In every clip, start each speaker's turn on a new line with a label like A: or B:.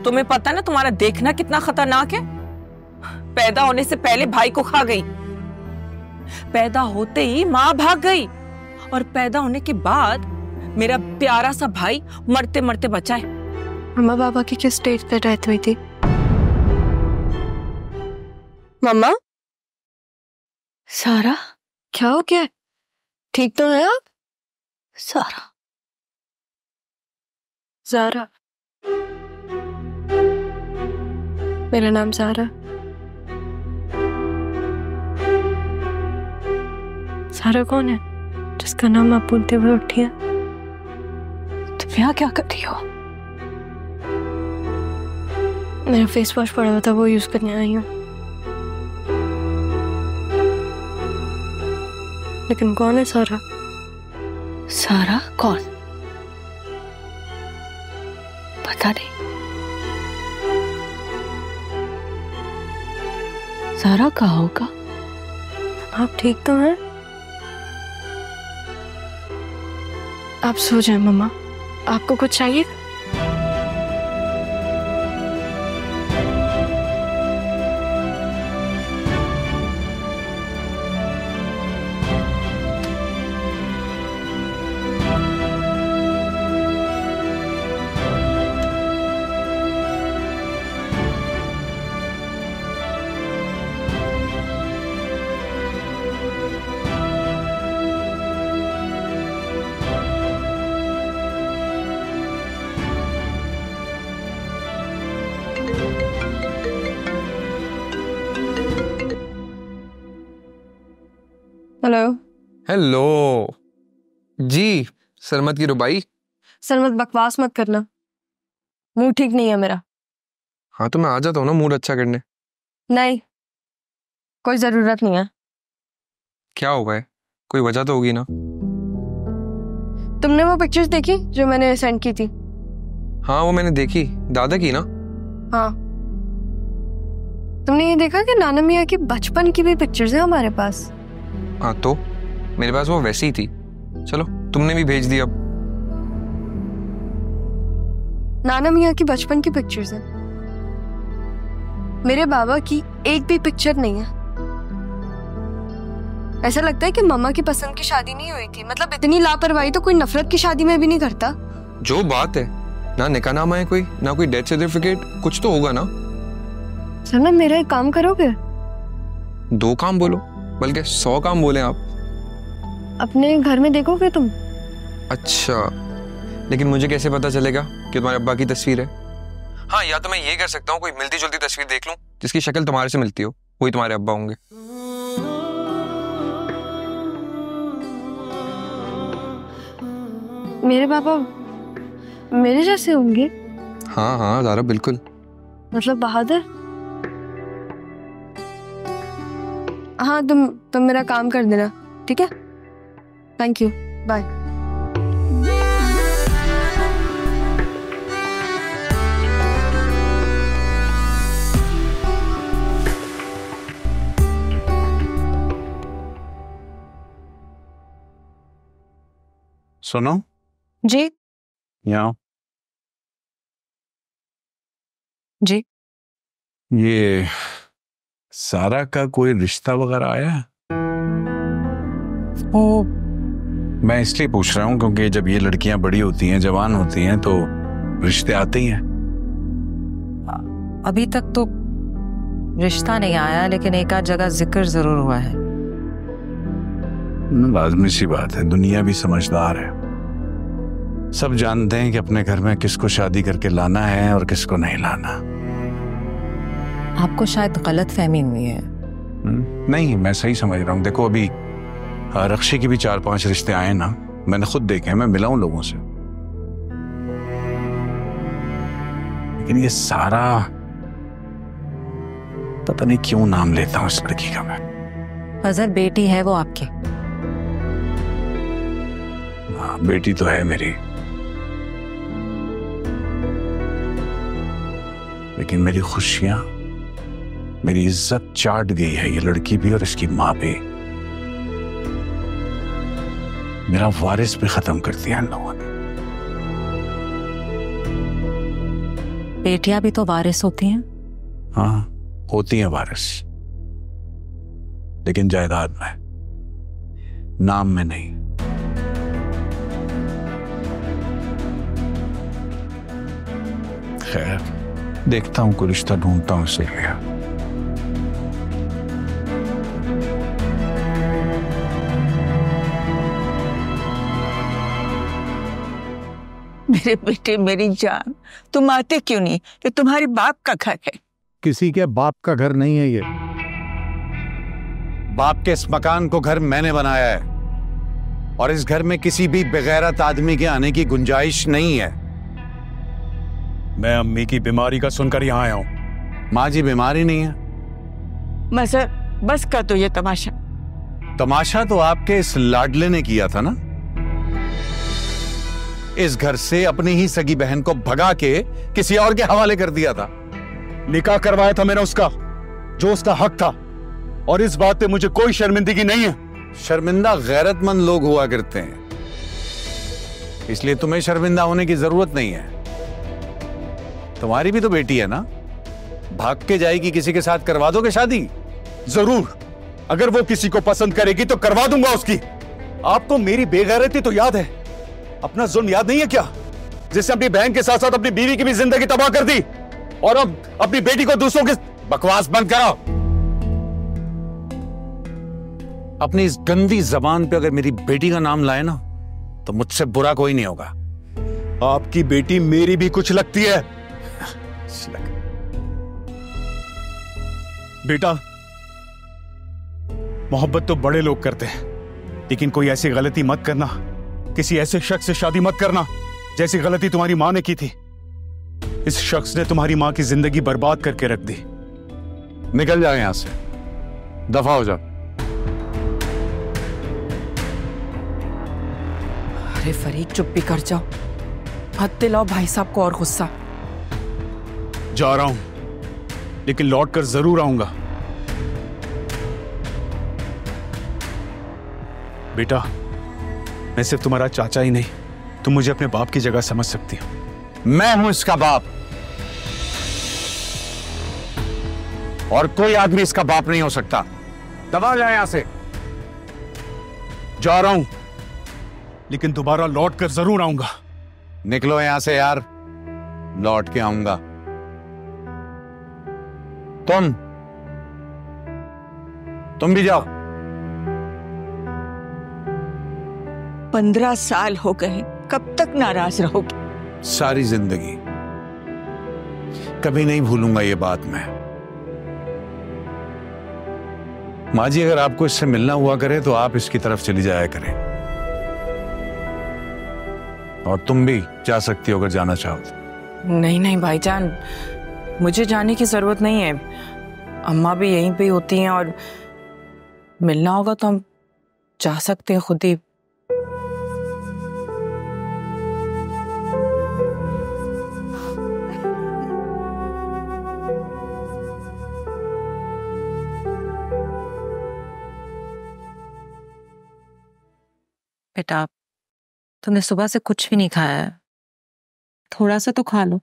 A: तुम्हें पता है ना तुम्हारा देखना कितना खतरनाक है। पैदा होने से पहले भाई को खा गई, पैदा होते ही माँ भाग गई, और पैदा होने के बाद मेरा प्यारा सा भाई मरते मरते बचा है।
B: मम्मा पापा की किस स्टेज पे डेथ हुई थी? मम्मा? सारा क्या हो गया? ठीक तो है आप? सारा ज़ारा, मेरा नाम ज़ारा। सारा कौन है जिसका नाम आप बोलते हुए उठी है? तुम यहाँ क्या कर रही हो? मेरा फेस वॉश पड़ा हुआ था, वो यूज करने आई हूँ। लेकिन कौन है सारा? सारा कौन? पता नहीं। सारा कहाँ होगा? आप ठीक तो हैं? आप सो जाएं मम्मा। आपको कुछ चाहिए? हेलो।
C: हेलो जी। सरमत की रुबाई।
B: सरमत बकवास मत करना, मूड ठीक नहीं है मेरा।
C: हाँ तो मैं आ जाता हूँ ना मूड अच्छा करने।
B: नहीं, कोई जरूरत नहीं है।
C: क्या हो गया? कोई वजह तो होगी ना।
B: तुमने वो पिक्चर्स देखी जो मैंने सेंड की थी?
C: हाँ वो मैंने देखी, दादा की ना।
B: हाँ, तुमने ये देखा कि नाना मियाँ की बचपन की भी पिक्चर्स हैं हमारे पास?
C: हाँ तो मेरे पास वो वैसी ही थी। चलो तुमने भी भेज दी अब।
B: नाना मियाँ की बचपन की पिक्चर्स हैं, मेरे बाबा की एक भी पिक्चर नहीं है। ऐसा लगता है कि मम्मा की पसंद की शादी नहीं हुई थी। मतलब इतनी लापरवाही तो कोई नफरत की शादी में भी नहीं करता।
C: जो बात है ना, निकाहनामा है कोई ना, कोई डेथ सर्टिफिकेट, कुछ तो होगा ना।
B: सर मेरा एक काम करोगे?
C: 2 काम बोलो, बल्कि 100 काम बोले आप।
B: अपने घर में देखोगे तुम?
C: अच्छा, लेकिन मुझे कैसे पता चलेगा कि तुम्हारे अब्बा की तस्वीर है? हाँ, या तो मैं ये कर सकता हूँ, कोई मिलती जुलती तस्वीर देख लूं जिसकी शक्ल तुम्हारे से मिलती हो, वही तुम्हारे अब्बा होंगे।
B: मेरे पापा मेरे जैसे होंगे?
C: हाँ हाँ ज़ारा, बिल्कुल।
B: मतलब बहादुर? हाँ, तुम मेरा काम कर देना, ठीक है? Thank you, bye.
D: सुनो
B: जी।
D: यहाँ
B: जी।
D: ये सारा का कोई रिश्ता वगैरह आया है?
B: ओ,
D: मैं इसलिए पूछ रहा हूँ क्योंकि जब ये लड़कियां बड़ी होती हैं, जवान होती हैं, तो रिश्ते आते ही हैं।
E: अभी तक तो रिश्ता नहीं आया, लेकिन एक आध जगह जिक्र जरूर हुआ है।
D: लाजमी सी बात है, दुनिया भी समझदार है। सब जानते हैं कि अपने घर में किसको शादी करके लाना है और किसको नहीं लाना।
E: आपको शायद गलत फहमी हुई है।
D: नहीं, मैं सही समझ रहा हूँ। देखो अभी रक्षी की भी 4-5 रिश्ते आए ना, मैंने खुद देखे हैं, मैं मिला हूं लोगों से। लेकिन ये सारा, पता नहीं क्यों नाम लेता हूं इस लड़की का मैं।
E: फजल बेटी है वो आपकी?
D: हाँ, बेटी तो है मेरी, लेकिन मेरी खुशियां, मेरी इज्जत चाट गई है ये लड़की भी और इसकी माँ भी। मेरा वारिस भी खत्म कर दिया इन लोगों ने।
E: बेटियां भी तो वारिस होती हैं।
D: हाँ, होती हैं वारिस, लेकिन जायदाद में, नाम में नहीं। खैर, देखता हूं, कोई रिश्ता ढूंढता हूं इससे लिया।
F: मेरे बेटे, मेरी जान, तुम आते क्यों नहीं? ये तुम्हारे बाप का घर है।
D: किसी के बाप का घर नहीं है ये। बाप के इस मकान को घर मैंने बनाया है, और इस घर में किसी भी बेगैरत आदमी के आने की गुंजाइश नहीं है।
G: मैं अम्मी की बीमारी का सुनकर यहाँ आया हूँ।
D: माँ जी बीमारी नहीं है।
F: मजर, बस कर दो ये तमाशा।
D: तमाशा तो आपके इस लाडले ने किया था ना। इस घर से अपनी ही सगी बहन को भगा के किसी और के हवाले कर दिया था।
G: निकाह करवाया था मैंने उसका, जो उसका हक था, और इस बात पे मुझे कोई शर्मिंदगी नहीं है।
D: शर्मिंदा गैरतमंद लोग हुआ करते हैं, इसलिए तुम्हें शर्मिंदा होने की जरूरत नहीं है। तुम्हारी भी तो बेटी है ना, भाग के जाएगी किसी के साथ, करवा दोगे शादी?
G: जरूर, अगर वो किसी को पसंद करेगी तो करवा दूंगा उसकी। आपको मेरी बेगैरती तो याद है, अपना जुल्म याद नहीं है क्या, जिससे अपनी बहन के साथ साथ अपनी बीवी की भी जिंदगी तबाह कर दी, और अब अपनी बेटी को दूसरों के।
D: बकवास बंद करो। अपनी इस गंदी जबान पे अगर मेरी बेटी का नाम लाए ना, तो मुझसे बुरा कोई नहीं होगा।
G: आपकी बेटी मेरी भी कुछ लगती है। बेटा, मोहब्बत तो बड़े लोग करते हैं, लेकिन कोई ऐसी गलती मत करना, किसी ऐसे शख्स से शादी मत करना जैसी गलती तुम्हारी मां ने की थी। इस शख्स ने तुम्हारी मां की जिंदगी बर्बाद करके रख दी।
D: निकल जाओ यहां से, दफा हो जाओ।
A: अरे फरीक, चुप भी कर जाओ, मत दिलाओ भाई साहब को और गुस्सा।
G: जा रहा हूं, लेकिन लौट कर जरूर आऊंगा। बेटा, मैं सिर्फ तुम्हारा चाचा ही नहीं, तुम मुझे अपने बाप की जगह समझ सकती हो।
D: मैं हूं इसका बाप, और कोई आदमी इसका बाप नहीं हो सकता। दबा जाए यहां से।
G: जा रहा हूं, लेकिन दोबारा लौट कर जरूर आऊंगा।
D: निकलो यहां से यार, लौट के आऊंगा। तुम भी जाओ।
F: 15 साल हो गए, कब तक नाराज रहोगे?
D: सारी जिंदगी। कभी नहीं भूलूंगा ये बात मैं। माँ जी, अगर आपको इससे मिलना हुआ करे तो आप इसकी तरफ चली जाया करें, और तुम भी जा सकती हो अगर जाना चाहो तो।
A: नहीं नहीं भाईजान, मुझे जाने की जरूरत नहीं है। अम्मा भी यहीं पे होती हैं, और मिलना होगा तो हम जा सकते हैं खुद ही।
E: बेटा, तुमने सुबह से कुछ भी नहीं खाया है, थोड़ा सा तो खा लो।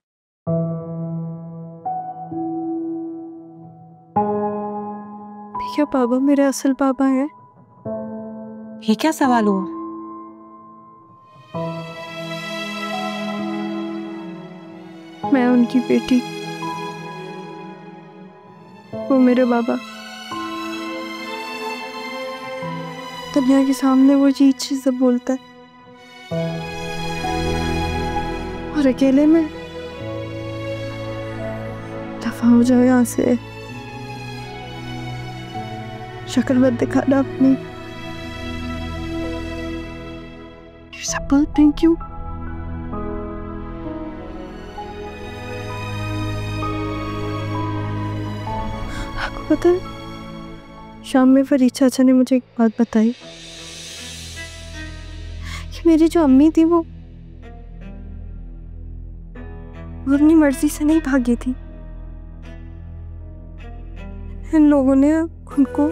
B: क्या पापा मेरे असल पापा हैं?
E: ये क्या सवाल हुआ?
B: मैं उनकी बेटी, वो मेरे बाबा। दुनिया के सामने वो जी चीज़ बोलता है, और अकेले में। दफा हो जाओ यहाँ से, शक्ल मत दिखाना अपनी। Thank you. आपको पता है, शाम में फरीद चाचा ने मुझे एक बात बताई कि मेरी जो अम्मी थी वो अपनी मर्जी से नहीं भागी थी। इन लोगों ने उनको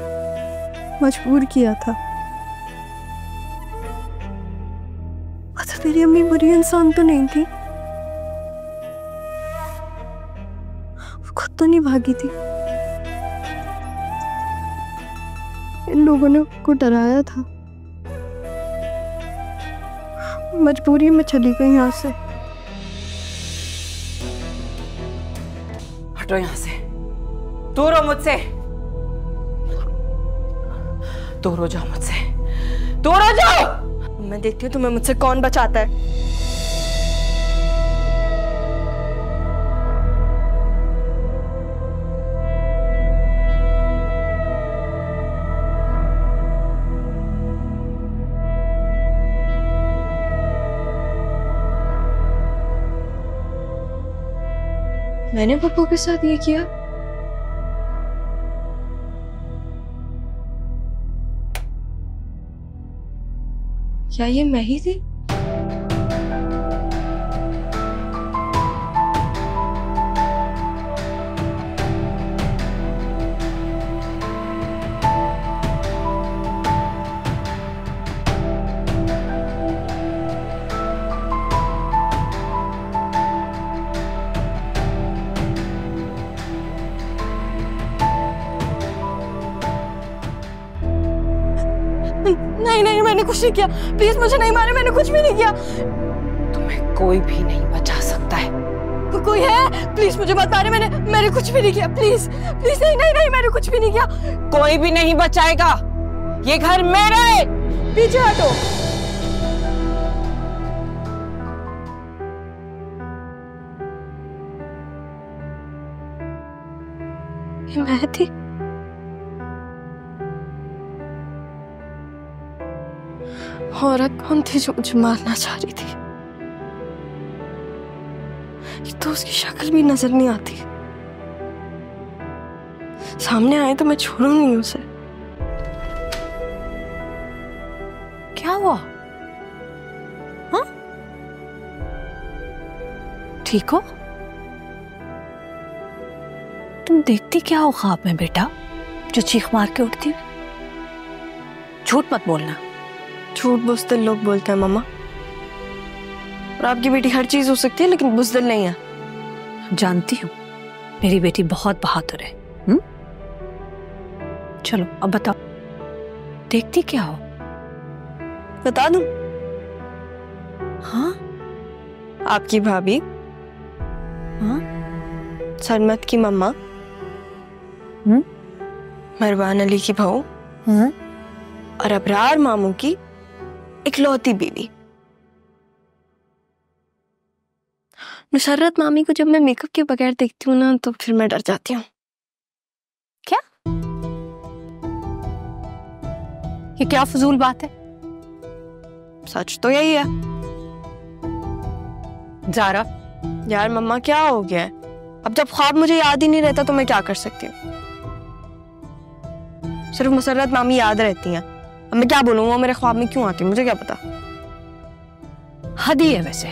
B: मजबूर किया था। अच्छा, मेरी अम्मी बुरी इंसान तो नहीं थी, खुद तो नहीं भागी थी, इन लोगों ने उसको डराया था। मजबूरी में चली गई यहाँ से।
A: हटो यहाँ से, दूर हो मुझसे, दूर हो जाओ मुझसे, दूर हो जाओ।
B: मैं देखती हूँ तुम्हें मुझसे कौन बचाता है। मैंने पप्पू के साथ ये किया? क्या ये मैं ही थी? नहीं नहीं, मैंने कुछ नहीं किया, प्लीज मुझे नहीं मारे, मैंने कुछ भी नहीं किया।
A: तुम्हें कोई भी नहीं बचा सकता है।
B: कोई है? प्लीज मुझे मत मारे, मैंने कुछ भी नहीं किया, प्लीज प्लीज। नहीं नहीं नहीं, मैंने कुछ भी नहीं किया।
A: कोई भी नहीं बचाएगा, ये घर मेरा है।
B: पीछे हटो। ये मैं थी? औरत कौन थी जो मुझे मारना चाह रही थी? तो उसकी शक्ल भी नजर नहीं आती। सामने आए तो मैं छोड़ूंगी उसे।
A: क्या हुआ? हाँ? ठीक हो? तुम देखती क्या हो ख्वाब में बेटा, जो चीख मार के उठती? झूठ मत बोलना।
B: झूठ बुज़दिल लोग बोलते हैं मम्मा। और आपकी बेटी हर चीज हो सकती है लेकिन बुज़दिल नहीं है।
A: जानती हूँ, मेरी बेटी बहुत बहादुर है। चलो अब बताओ, देखती क्या हो?
B: बता दूं?
A: हाँ?
B: आपकी भाभी,
A: हाँ?
B: सरमत की मम्मा, मरवान अली की बहू,
A: हाँ?
B: और अबरार मामू की इकलौती बीवी। नुसरत मामी को जब मैं मेकअप के बगैर देखती हूँ ना, तो फिर मैं डर जाती हूँ।
A: क्या? ये क्या फजूल बात है?
B: सच तो यही है।
A: ज़ारा,
B: यार मम्मा क्या हो गया है? अब जब ख्वाब मुझे याद ही नहीं रहता तो मैं क्या कर सकती हूँ? सिर्फ मुसर्रत मामी याद रहती हैं। अब मैं क्या बोलूँ, वो मेरे ख्वाब में क्यों आती है मुझे क्या पता।
A: हद ही है वैसे,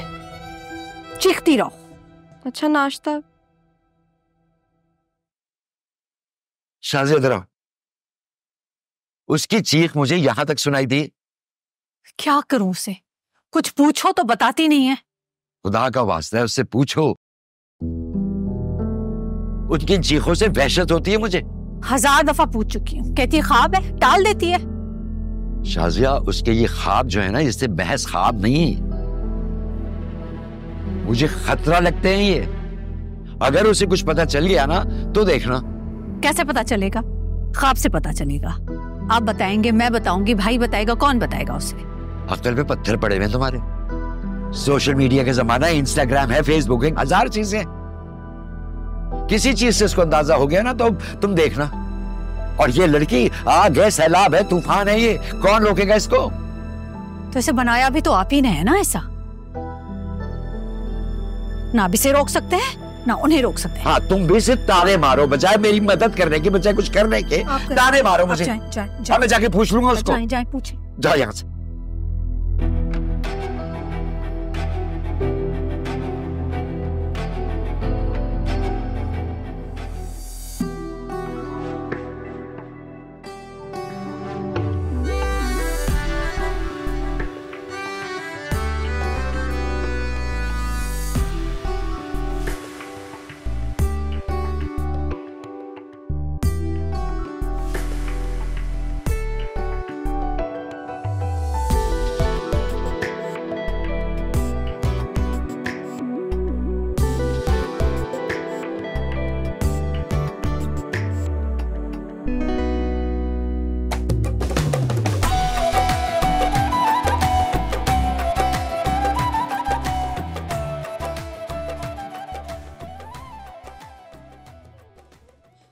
A: चीखती रहो।
B: अच्छा नाश्ता?
H: शाज़िया इधर आओ। उसकी चीख मुझे यहां तक सुनाई दी।
A: क्या करूं उसे? कुछ पूछो तो बताती नहीं है।
H: खुदा का वास्ता है उससे पूछो। उसकी चीखों से वहशत होती है मुझे।
A: 1000 दफा पूछ चुकी हूँ, कहती है ख्वाब है, टाल देती है।
H: शाज़िया, उसके ये ख्वाब जो है ना, इससे बहस ख्वाब नहीं, मुझे खतरा लगते हैं ये। अगर उसे कुछ पता चल गया ना तो देखना।
A: कैसे पता चलेगा? ख्वाब से पता चलेगा। आप बताएंगे, मैं बताऊंगी, भाई बताएगा, कौन बताएगा उसे?
H: अक्ल पे पत्थर पड़े हुए हैं तुम्हारे। सोशल मीडिया का जमाना है, इंस्टाग्राम है, फेसबुक है, 1000 चीजें। किसी चीज से इसको अंदाजा हो गया ना तो तुम देखना। और ये लड़की आग है, सैलाब है, तूफान है, ये कौन रोकेगा इसको?
A: तो इसे बनाया भी तो आप ही ने है ना ऐसा। ना भी से रोक सकते हैं ना उन्हें रोक सकते हैं।
H: हाँ, तुम भी सिर्फ ताने मारो, बजाय मेरी मदद करने की, बजाय कुछ करने के ताने मारो मुझे। हाँ, मैं जाके पूछ लूंगा उसको।
A: जाए पूछे।
H: जाओ यहाँ से।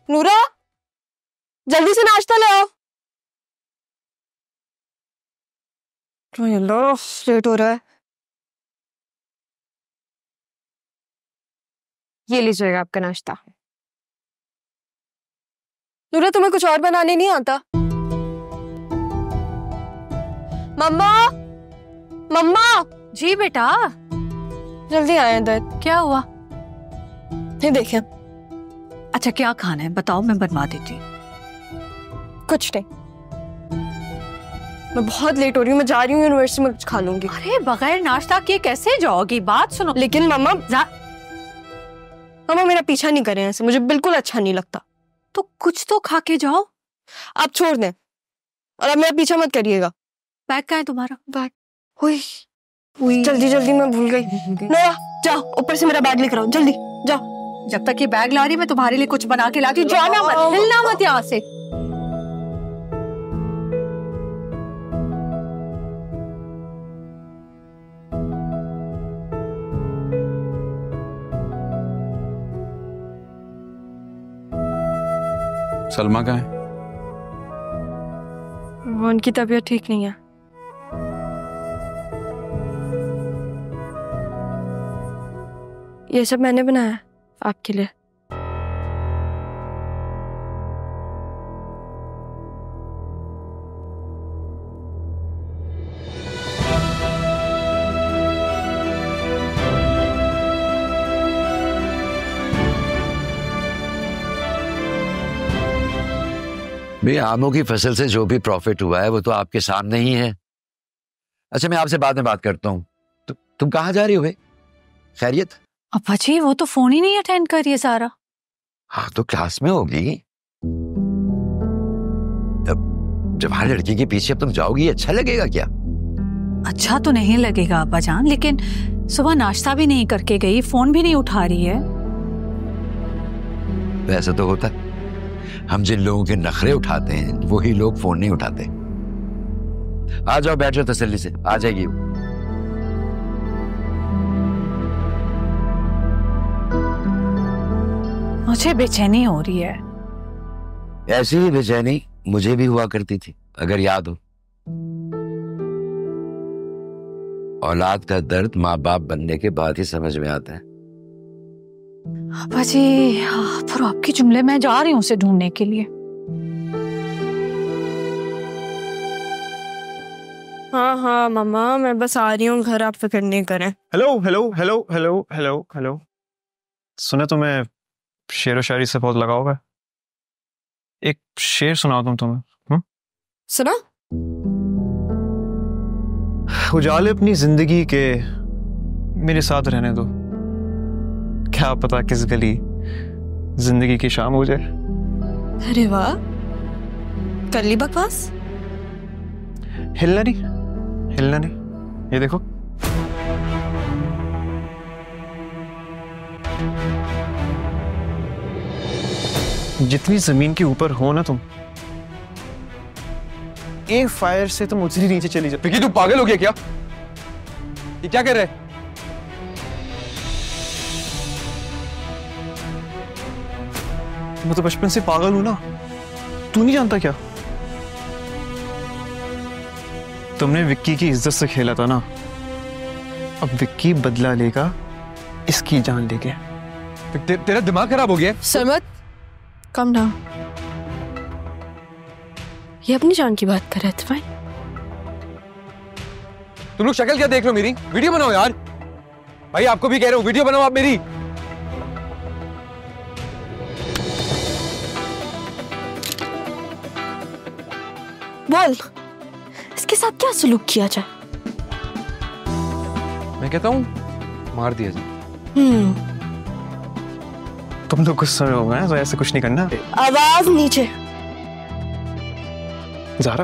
B: नूरा, जल्दी से नाश्ता ले आओ। लेट हो रहा है। ये लीजिएगा आपका नाश्ता। नूरा, तुम्हें कुछ और बनाने नहीं आता? मम्मा, मम्मा।
I: जी बेटा।
B: जल्दी आए इधर।
I: क्या हुआ?
B: ये देखें।
I: अच्छा, क्या खाना है बताओ, मैं बनवा देती।
B: कुछ नहीं, मैं बहुत लेट हो रही हूँ, मैं जा रही हूँ यूनिवर्सिटी में, कुछ खा लूंगी।
I: अरे बगैर नाश्ता किए कैसे जाओगी? बात सुनो।
B: लेकिन मम्मा, मम्मा मेरा पीछा नहीं करें ऐसे, मुझे बिल्कुल अच्छा नहीं लगता।
I: तो कुछ तो खा के जाओ।
B: आप छोड़ दें और अब मेरा पीछा मत करिएगा।
I: बैग कहाँ है तुम्हारा?
B: बैग हुई जल्दी जल्दी, मैं भूल गई। नोरा, जाओ ऊपर से मेरा बैग लेकर आओ, जल्दी जाओ।
I: जब तक ये बैग ला रही मैं तुम्हारे लिए कुछ बना के लाती हूँ। जाना मत, हिलना मत यहाँ से।
D: सलमा कहाँ है?
B: वो उनकी तबीयत ठीक नहीं है। ये सब मैंने बनाया आपके लिए।
H: भाई, आमों की फसल से जो भी प्रॉफिट हुआ है वो तो आपके सामने ही है। अच्छा, मैं आपसे बाद में बात करता हूँ। तुम कहाँ जा रही हो भाई? खैरियत?
I: अब्बा जी, वो तो फोन ही नहीं अटेंड कर रही है सारा।
H: हाँ, तो क्लास में होगी। जवान लड़की के पीछे अब तुम जाओगी, अच्छा लगेगा क्या?
I: अच्छा तो नहीं लगेगा अब्बा जान, लेकिन सुबह नाश्ता भी नहीं करके गई, फोन भी नहीं उठा रही है।
H: वैसा तो होता है, हम जिन लोगों के नखरे उठाते हैं वही लोग फोन नहीं उठाते। आ जाओ, बैठ जाओ तसल्ली से, आ जाएगी।
I: मुझे बेचैनी हो रही है।
H: ऐसी ही बेचैनी मुझे भी हुआ करती थी, अगर याद हो। औलाद का दर्द माँ बाप बनने के बाद ही समझ में आता है।
I: अब्बा जी, फिर आपके जुमले मैं जा रही हूँ उसे ढूंढने के लिए।
B: हाँ हाँ मम्मा, मैं बस आ रही हूँ घर, आप फिक्र नहीं करें।
C: Hello hello hello hello hello hello. सुने, तुम्हें शेर व शायरी से बहुत लगाव है। एक शेर सुनाओ तुम्हें।
B: सुना?
C: उजाले अपनी जिंदगी के मेरे साथ रहने दो, क्या पता किस गली जिंदगी की शाम हो जाए।
B: अरे वाह, कर ली बकवास।
C: हिलना नहीं, ये देखो। जितनी जमीन के ऊपर हो ना तुम, एक फायर से तुम उतनी नीचे चली जाओ।
J: विकी, तू पागल हो गया क्या? ये क्या कर रहे?
C: मैं तो बचपन से पागल हूं ना, तू नहीं जानता क्या? तुमने विक्की की इज्जत से खेला था ना, अब विक्की बदला लेगा इसकी जान लेके।
J: तेरा दिमाग खराब हो गया?
B: सरमत, कम डाउन। ये अपनी जान की बात कर रहे थे भाई।
J: तुम लोग शक्ल क्या देख रहे हो मेरी? वीडियो बनाओ यार। भाई आपको भी कह रहा हूं, वीडियो बनाओ आप मेरी।
B: बोल, इसके साथ क्या सलूक किया जाए?
J: मैं कहता हूं मार दिया जाए।
C: तुम लोग गुस्से में हो गए, तो ऐसे कुछ नहीं करना।
B: आवाज नीचे।
C: ज़ारा,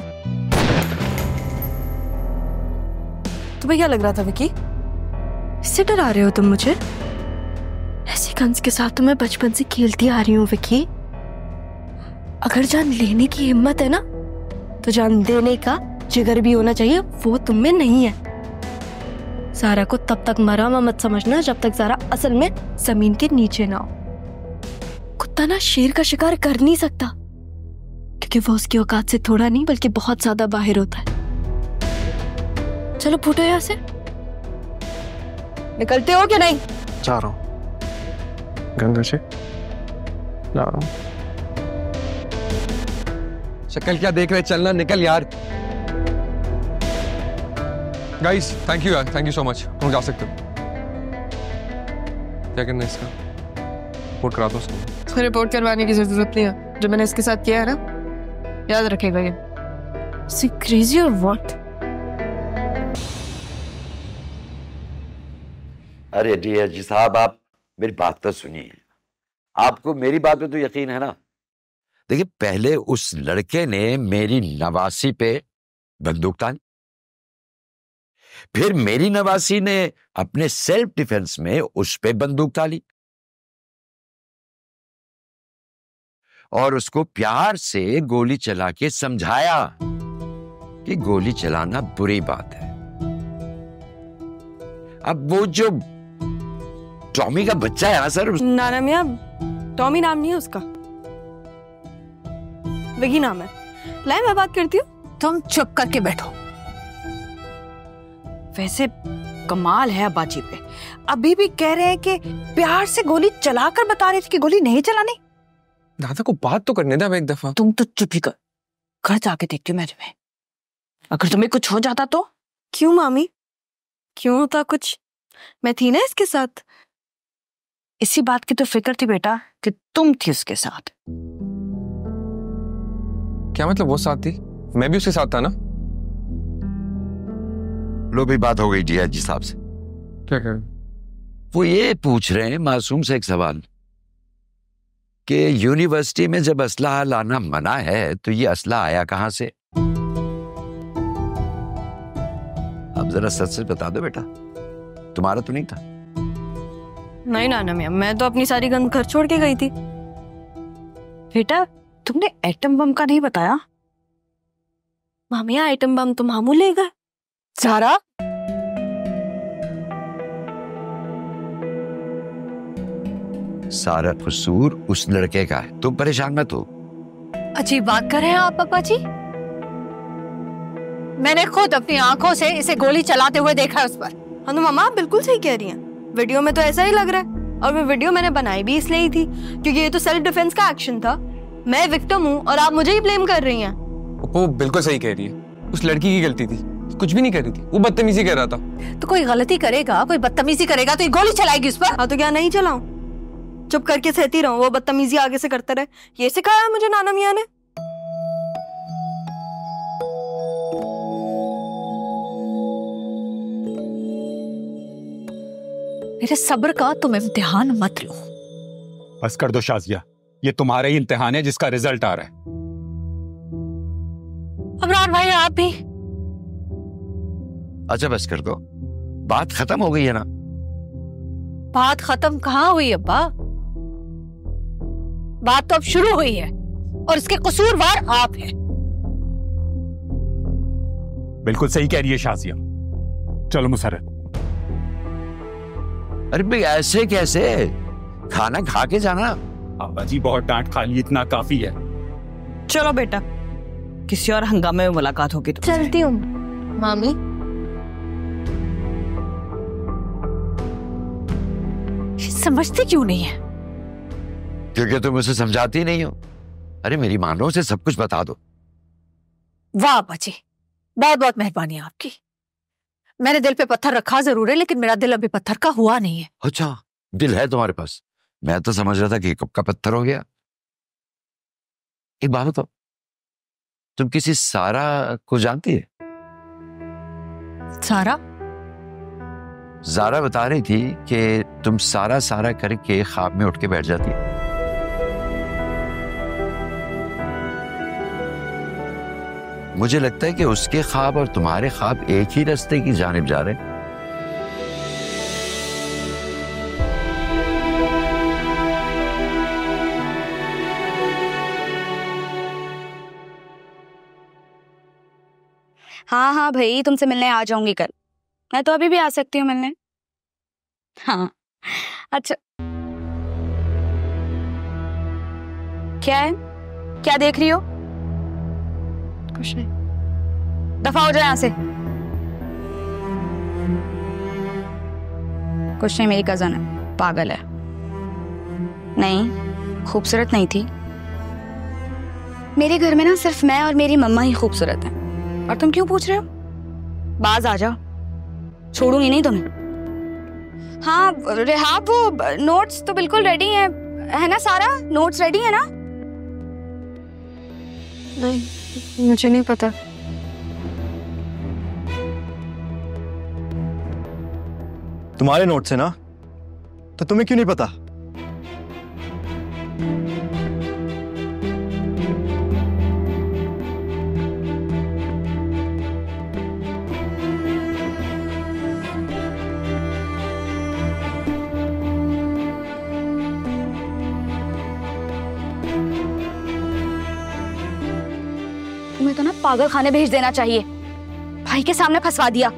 B: तुम्हें क्या लग रहा था विकी? इससे डरा रहे हो तुम मुझे? ऐसे कंस के साथ तो मैं बचपन से खेलती आ रही हूँ विकी। अगर जान लेने की हिम्मत है ना, तो जान देने का जिगर भी होना चाहिए, वो तुम में नहीं है। ज़ारा को तब तक मरा हुआ मत समझना जब तक ज़ारा असल में जमीन के नीचे ना हो। कुत्ता तोता ना शेर का शिकार कर नहीं सकता, क्योंकि वो उसकी औकात से थोड़ा नहीं बल्कि बहुत ज्यादा बाहर होता है। चलो फूटो यहाँ से। निकलते हो क्या नहीं?
C: जा रहा हूँ, गंगा से जा रहा हूँ। शक्ल क्या देख रहे, चलना, निकल यार। गाइस थैंक यू यार, थैंक यू सो मच। तुम जा सकते हो। क्या करना है इसका? रिपोर्ट करा दो उसको।
B: रिपोर्ट करवाने की जरूरत नहीं है, जो मैंने इसके साथ किया है ना, याद रखेगा ये। Is he crazy or what?
H: अरे जी साहब, आप मेरी बात तो सुनिए। आपको मेरी बात पे तो यकीन है ना? देखिए, पहले उस लड़के ने मेरी नवासी पे बंदूक तानी, फिर मेरी नवासी ने अपने सेल्फ डिफेंस में उस पे बंदूक ताली, और उसको प्यार से गोली चला के समझाया कि गोली चलाना बुरी बात है। अब वो जो टॉमी का बच्चा है ना सर,
B: नाना मियां, टॉमी नाम नहीं है उसका, विकी नाम है। लाए मैं बात करती हूँ।
I: तुम चुप करके बैठो। वैसे कमाल है अब्बाजी पे, अभी भी कह रहे हैं कि प्यार से गोली चलाकर बता रहे थे कि गोली नहीं चलानी।
C: दादा को बात तो करने दे अब एक दफा।
I: तुम तो चुप ही कर, घर जाके देखती हूँ मैं तुम्हें। अगर तुम्हें कुछ हो जाता तो?
B: क्यों मामी, क्यों होता कुछ? मैं थी ना इसके साथ।
I: इसी बात की तो फिक्र थी बेटा कि तुम थी उसके साथ।
C: क्या मतलब वो साथ थी? मैं भी उसके साथ था ना।
H: लो भी बात हो गई जी साहब से।
C: क्या कह?
H: वो ये पूछ रहे हैं मासूम से एक सवाल कि यूनिवर्सिटी में जब असला लाना मना है तो ये असला आया कहां से? अब जरा सच सच बता दो बेटा, तुम्हारा तो नहीं था?
B: नहीं नाना मियां, मैं तो अपनी सारी गन घर छोड़ के गई थी।
I: बेटा तुमने एटम बम का नहीं बताया।
B: मामी आइटम बम तो मामू ले गए।
I: सारा
H: सारा कसूर उस लड़के का है, तुम परेशान मत हो।
I: अजीब बात कर रहे हैं आप पापा जी। मैंने खुद अपनी आंखों से इसे गोली चलाते हुए देखा है उस पर।
B: हाँ तो मामा आप बिल्कुल सही कह रही हैं, वीडियो में तो ऐसा ही लग रहा है। और वो वीडियो मैंने बनाई भी इसलिए ही थी क्योंकि ये तो सेल्फ डिफेंस का एक्शन था। मैं विक्टिम हूँ और आप मुझे ही ब्लेम कर रही हैं।
C: वो बिल्कुल सही कह रही है, उस लड़की की गलती थी, कुछ भी नहीं कर रही थी, वो बदतमीजी कर रहा था।
I: तो कोई गलती करेगा, कोई बदतमीजी करेगा तो ये गोली चलाएगी उस पर।
B: हाँ तो क्या नहीं चलाऊं? चुप करके सहती रहूं, वो बदतमीजी आगे से करते रहे। ये सिखाया मुझे नाना मियां ने।
I: मेरे सब्र का तुम इम्तिहान मत लो।
G: बस कर दो शाजिया, ये तुम्हारा ही इम्तिहान है जिसका रिजल्ट आ रहा है।
I: अबरार भाई आप भी।
H: अच्छा बस कर दो, बात खत्म हो गई है ना?
I: बात खत्म कहाँ हुई अब्बा, बात तो अब शुरू हुई है और इसके कसूरवार आप हैं।
G: बिल्कुल सही कह रही है शाजिया। चलो मुसर्रत।
H: अरे भाई ऐसे कैसे, खाना खा के जाना।
G: अब्बा जी बहुत डांट खा ली, इतना काफी है।
A: चलो बेटा, किसी और हंगामे में मुलाकात होगी तो।
B: चलती हूँ मामी।
I: समझती क्यों नहीं है?
H: क्योंकि तुम उसे समझाती नहीं हो। अरे मेरी मानो, उसे सब कुछ बता दो।
I: वाह बच्ची, बहुत बहुत मेहरबानी आपकी। मैंने दिल पे पत्थर रखा जरूर है, लेकिन मेरा दिल अभी पत्थर का हुआ नहीं है।
H: अच्छा, दिल है तुम्हारे पास? मैं तो समझ रहा था कि कब का पत्थर हो गया। एक बात बताओ, तुम किसी सारा को जानती है?
I: सारा?
H: जारा बता रही थी कि तुम सारा सारा करके ख्वाब में उठ के बैठ जाती है। मुझे लगता है कि उसके ख्वाब और तुम्हारे ख्वाब एक ही रास्ते की जानिब जा रहे हैं।
K: हाँ हाँ भाई, तुमसे मिलने आ जाऊंगी कल। मैं तो अभी भी आ सकती हूँ मिलने। हाँ अच्छा। क्या है? क्या देख रही हो?
B: कुछ नहीं।
K: दफा हो जाए यहाँ से। कुछ नहीं, मेरी कजन है, पागल है। नहीं, खूबसूरत नहीं थी। मेरे घर में ना सिर्फ मैं और मेरी मम्मा ही खूबसूरत हैं। और तुम क्यों पूछ रहे हो? बाज आ जाओ, छोड़ूंगी नहीं तुम्हें। हाँ रेहाब, वो नोट्स तो बिल्कुल रेडी है ना सारा? नोट्स रेडी है ना?
B: नहीं, मुझे नहीं पता।
L: तुम्हारे नोट्स है ना, तो तुम्हें क्यों नहीं पता?
K: तुम्हें तो ना पागल खाने भेज देना चाहिए। भाई के सामने फंसवा दिया।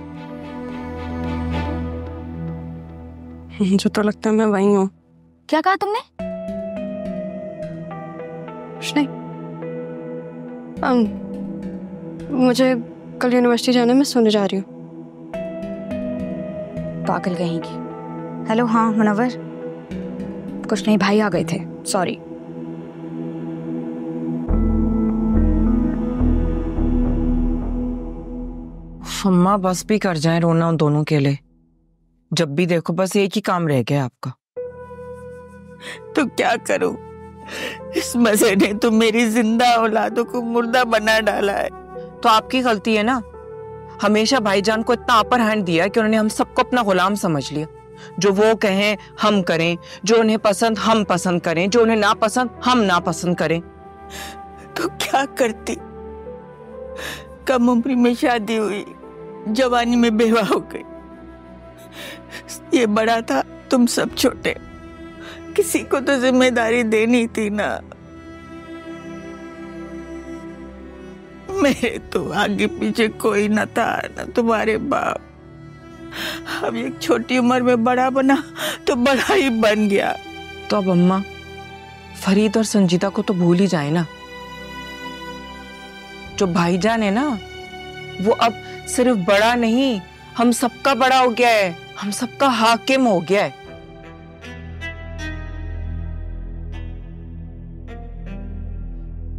B: मुझे तो लगता है मैं वही हूँ।
K: क्या कहा तुमने?
B: कुछ नहीं। मुझे कल यूनिवर्सिटी जाने में सोने जा रही हूँ।
K: पागल कहीं की। हेलो, हाँ मुनव्वर। कुछ नहीं, भाई आ गए थे, सॉरी।
A: अम्मा बस भी कर जाए रोना उन दोनों के लिए। जब भी देखो बस एक ही काम रह गया आपका।
F: तो क्या करूं? इस मजे ने तो मेरी जिंदा औलादों को मुर्दा बना डाला है।
A: तो आपकी गलती है ना। हमेशा भाईजान को इतना अपर हैंड दिया कि उन्होंने हम सबको अपना गुलाम समझ लिया। जो वो कहें हम करें, जो उन्हें पसंद हम पसंद करें, जो उन्हें नापसंद हम नापसंद करें।
F: तो क्या करती? कम उम्र में शादी हुई, जवानी में बेवा हो गई। ये बड़ा था, तुम सब छोटे। किसी को तो जिम्मेदारी देनी थी ना। मेरे तो आगे पीछे कोई न था, न तुम्हारे बाप। अब एक छोटी उम्र में बड़ा बना तो बड़ा ही बन गया।
A: तो अब अम्मा फरीद और संजीदा को तो भूल ही जाए ना। जो भाईजान है ना, वो अब सिर्फ बड़ा नहीं, हम सबका बड़ा हो गया है, हम सबका हाकिम हो गया है।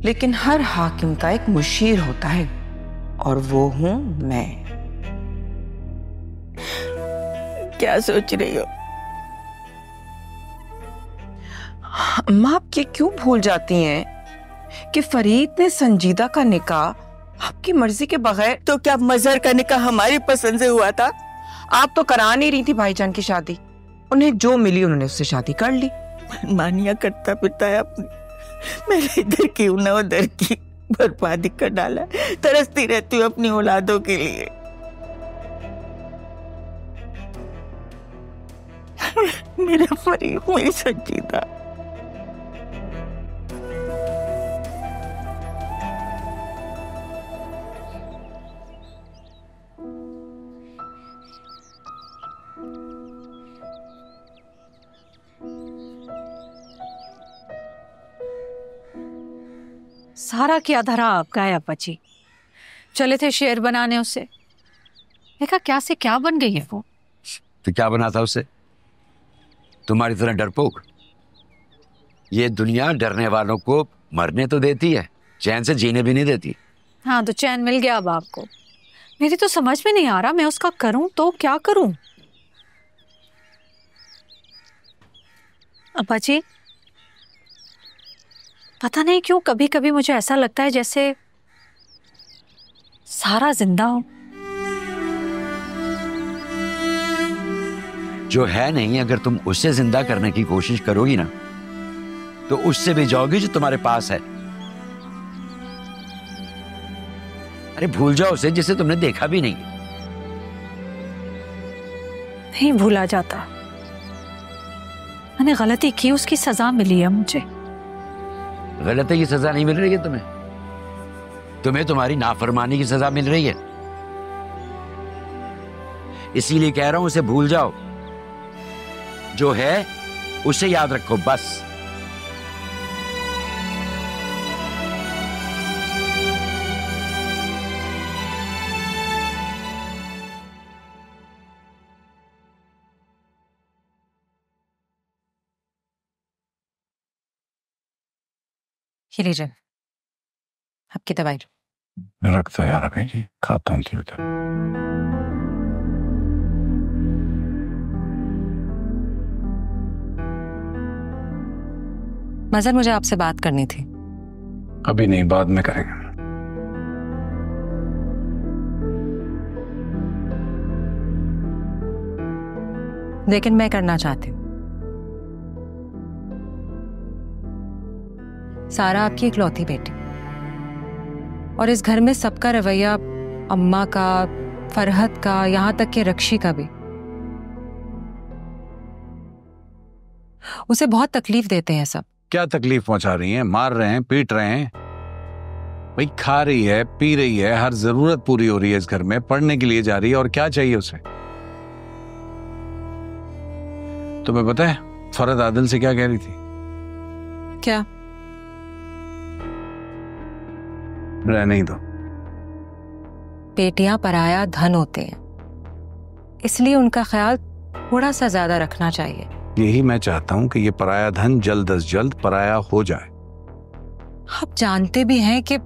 A: लेकिन हर हाकिम का एक मुशीर होता है, और वो हूं मैं।
F: क्या सोच रही हो?
A: अम्मा आप ये क्यों भूल जाती हैं कि फरीद ने संजीदा का निकाह आपकी मर्जी के बगैर।
F: तो क्या मजहर का निकाह हमारी पसंद से हुआ था?
A: आप तो करा नहीं रही थी भाईजान की शादी। उन्हें जो मिली उन्होंने उससे शादी कर ली।
F: मानिया करता पिता है अपनी। मैंने इधर की न उधर की बर्बादी कर डाला। तरसती रहती हूँ अपनी औलादों के लिए। मेरा फरीद, मेरी संजीदा।
I: सारा क्या धरा आपका है अप्पा जी। चले थे शेर बनाने उससे, देखा क्या से क्या बन गई है वो।
H: तो क्या बना था उससे? तुम्हारी तरह डरपोक। ये दुनिया डरने वालों को मरने तो देती है, चैन से जीने भी नहीं देती।
I: हाँ तो चैन मिल गया अब आपको। मेरी तो समझ में नहीं आ रहा, मैं उसका करूं तो क्या करूं। अप्पा जी पता नहीं क्यों कभी कभी मुझे ऐसा लगता है जैसे सारा जिंदा हो।
H: जो है नहीं, अगर तुम उससे जिंदा करने की कोशिश करोगी ना, तो उससे भी जाओगी जो तुम्हारे पास है। अरे भूल जाओ उसे जिसे तुमने देखा भी नहीं।
I: नहीं भूला जाता। मैंने गलती की, उसकी सजा मिली है मुझे।
H: गलती की सजा नहीं मिल रही है तुम्हें, तुम्हें तुम्हारी नाफरमानी की सजा मिल रही है। इसीलिए कह रहा हूं उसे भूल जाओ। जो है उसे याद रखो बस।
E: ये लीजिए आपकी दवाई।
D: रखता है यार अभी जी, खाता हूँ उधर।
E: मजहर, मुझे आपसे बात करनी थी।
D: अभी नहीं, बाद में करेंगे।
E: लेकिन मैं करना चाहती हूँ। सारा आपकी इकलौती बेटी, और इस घर में सबका रवैया, अम्मा का, फरहत का, यहां तक कि रक्षी का भी, उसे बहुत तकलीफ देते हैं सब।
D: क्या तकलीफ पहुंचा रही हैं? मार रहे हैं, पीट रहे हैं? भाई खा रही है, पी रही है, हर जरूरत पूरी हो रही है इस घर में, पढ़ने के लिए जा रही है, और क्या चाहिए उसे? तुम्हें पता है फरहत आदिल से क्या कह रही थी?
E: क्या?
D: रहने ही दो।
E: बेटियां पराया धन होते हैं, इसलिए उनका ख्याल थोड़ा सा ज्यादा रखना चाहिए।
D: यही मैं चाहता हूं कि ये पराया धन जल्द अज जल्द पराया हो जाए।
E: आप जानते भी हैं कि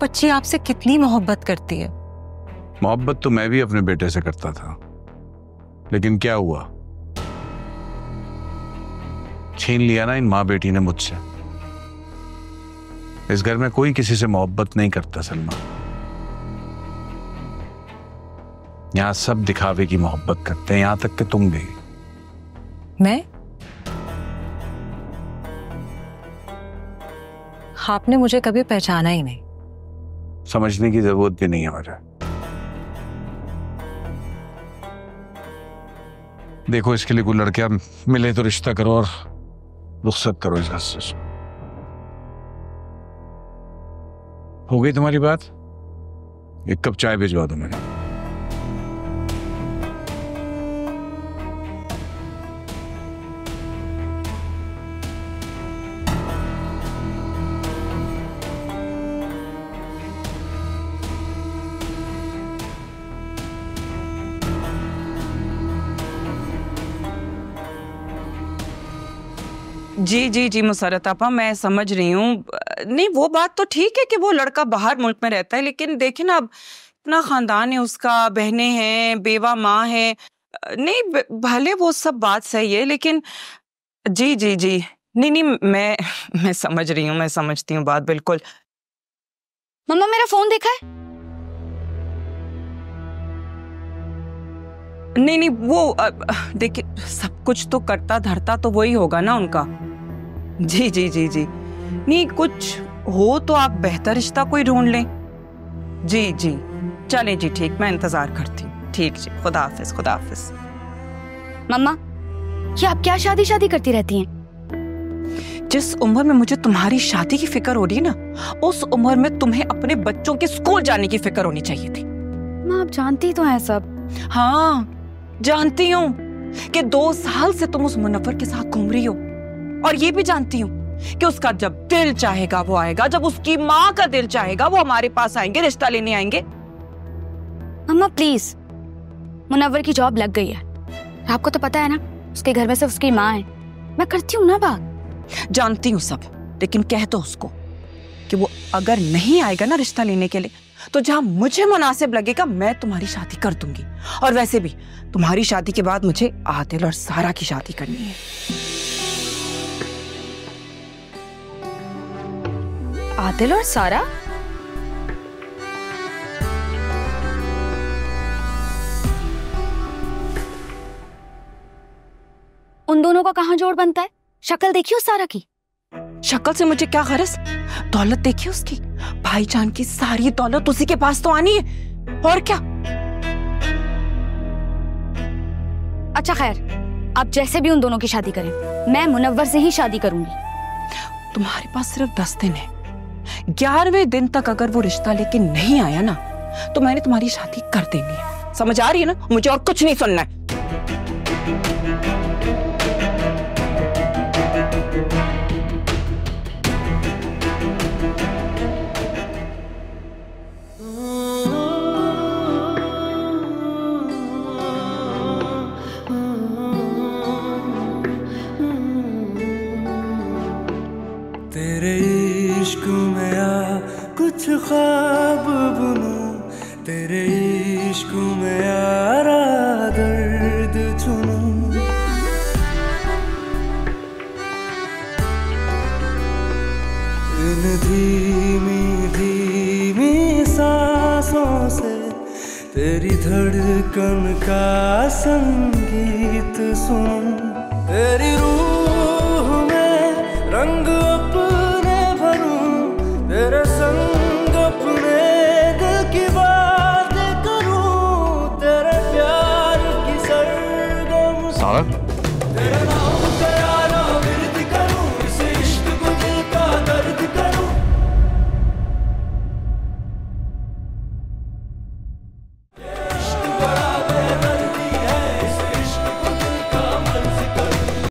E: बच्ची आपसे कितनी मोहब्बत करती है।
D: मोहब्बत तो मैं भी अपने बेटे से करता था, लेकिन क्या हुआ? छीन लिया ना इन माँ बेटी ने मुझसे। इस घर में कोई किसी से मोहब्बत नहीं करता सलमा। यहां सब दिखावे की मोहब्बत करते हैं, यहां तक कि तुम भी।
E: मैं? आपने मुझे कभी पहचाना ही नहीं।
D: समझने की जरूरत भी नहीं है मुझे। देखो, इसके लिए कोई लड़का मिले तो रिश्ता करो और रुखसत करो इस घर से। हो गई तुम्हारी बात? एक कप चाय भिजवा दो मैंने।
A: जी जी जी मुसरत आपा, मैं समझ रही हूँ। नहीं, वो बात तो ठीक है कि वो लड़का बाहर मुल्क में रहता है, लेकिन देखिए ना, अब इतना खानदान है उसका, बहनें हैं, बेवा माँ है। नहीं, भले वो सब बात सही है, लेकिन जी जी जी, नहीं नहीं, मैं समझ रही हूँ, मैं समझती हूँ बात बिल्कुल।
K: मम्मा मेरा फोन देखा है?
A: नहीं नहीं, वो देखिए, सब कुछ तो करता धरता तो वही होगा ना उनका। जी जी जी जी, नहीं, कुछ हो तो आप बेहतर रिश्ता कोई ढूंढ लें। जी जी, चले जी, ठीक, मैं इंतजार करती हूँ। ठीक जी, खुदा हाफिज, खुदा हाफिज।
K: मम्मा, ये आप क्या शादी शादी करती रहती हैं?
A: जिस उम्र में मुझे तुम्हारी शादी की फिक्र हो रही है ना, उस उम्र में तुम्हें अपने बच्चों के स्कूल जाने की फिक्र होनी चाहिए थी।
K: माँ, आप जानती तो हैं सब।
A: हाँ, जानती हूँ कि 2 साल से तुम उस मुनव्वर के साथ घूम रही हो, और ये भी जानती हूँ कि उसका जब दिल चाहेगा वो आएगा, जब उसकी माँ का दिल चाहेगा वो हमारे पास आएंगे, रिश्ता लेने आएंगे।
K: मम्मा प्लीज, मुनव्वर की जॉब लग गई है, आपको तो पता है ना, उसके घर में सिर्फ उसकी माँ है। मैं करती हूँ ना बात।
A: जानती हूँ सब, लेकिन कह दो उसको कि वो अगर नहीं आएगा ना रिश्ता लेने के लिए, तो जहां मुझे मुनासिब लगेगा मैं तुम्हारी शादी कर दूंगी। और वैसे भी तुम्हारी शादी के बाद मुझे आदिल और सारा की शादी करनी है।
K: आदिल और सारा? उन दोनों का कहां जोड़ बनता है? शक्ल देखियो सारा की।
A: शक्ल से मुझे क्या गरज? दौलत देखिए उसकी, भाईजान की सारी दौलत उसी के पास तो आनी है, और क्या।
K: अच्छा खैर, आप जैसे भी उन दोनों की शादी करें, मैं मुनव्वर से ही शादी करूंगी।
A: तुम्हारे पास सिर्फ 10 दिन है। 11वें दिन तक अगर वो रिश्ता लेके नहीं आया ना, तो मैंने तुम्हारी शादी कर देनी है। समझ आ रही है ना? मुझे और कुछ नहीं सुनना है।
M: तेरे इश्क में आ कुछ ख्वाब बुनूं, तेरे इश्क में यारा दर्द चुनूं। इन धीमी धीमी सांसों से तेरी धड़कन का संगीत सुनूं, तेरी रूह